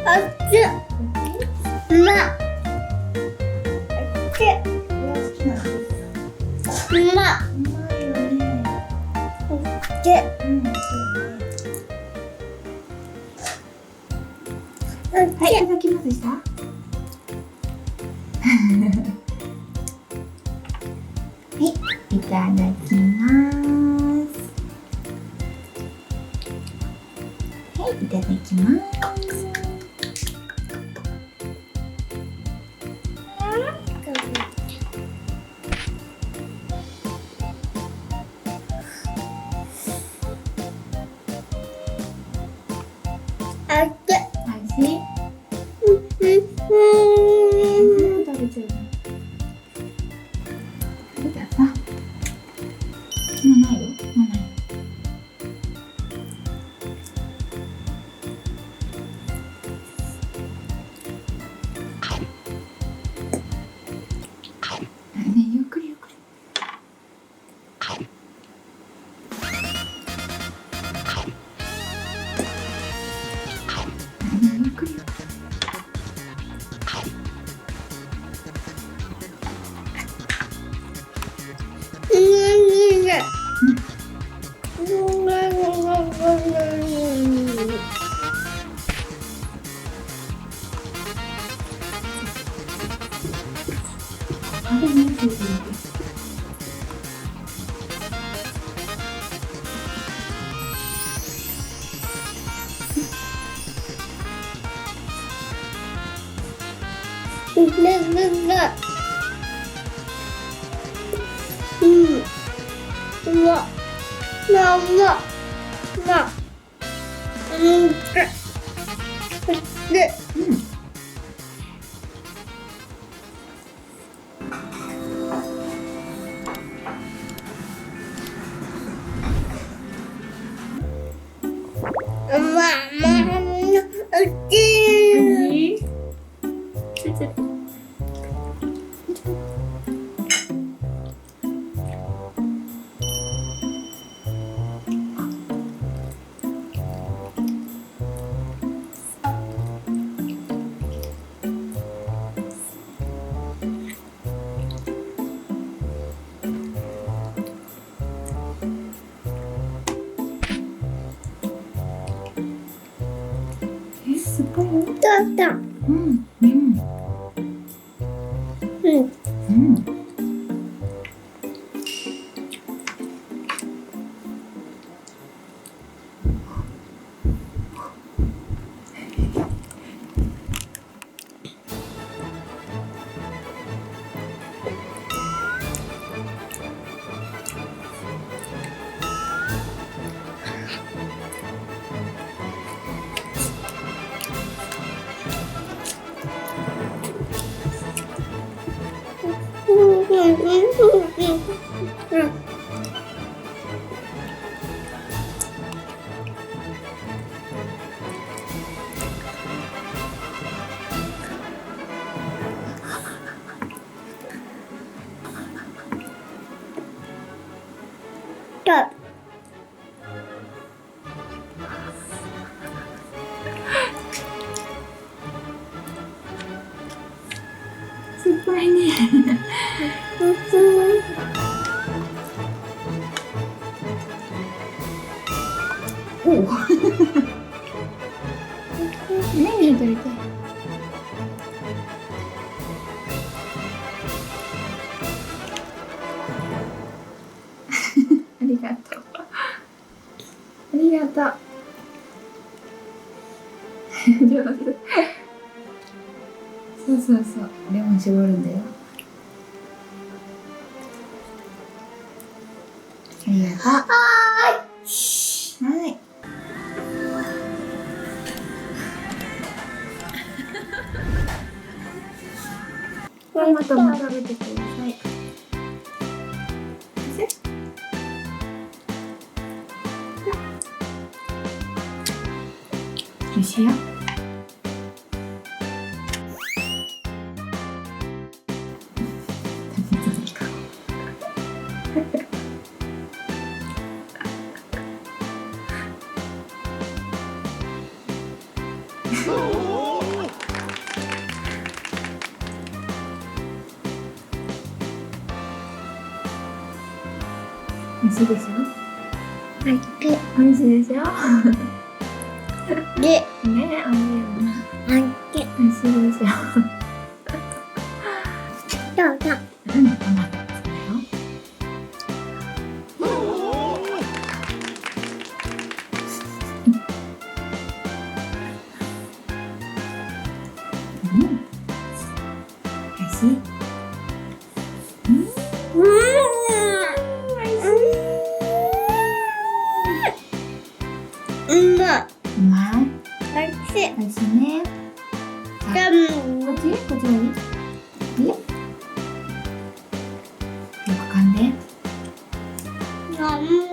はい、いただきますした。はい、いただきます。はい、いただきます。すごい。うん、うん、うん。酸っぱいね。おお。何が取りたい。ありがとう。ありがとう。上手。そうそうそう。レモン絞るんだよ。ありがとう。はい。トマトも食べてください。おいしいよ。味しいでしょ。美味しい。美味しいでしょ。で、ね、美味しいよね。美味しい。美味しいでしょ。どうぞ。うん、頑張ってますよ。うん、美味しい。美味しい。うまい。うまい。美味しい。美味しいね。こっちがいい？いい？よく噛んで。うん。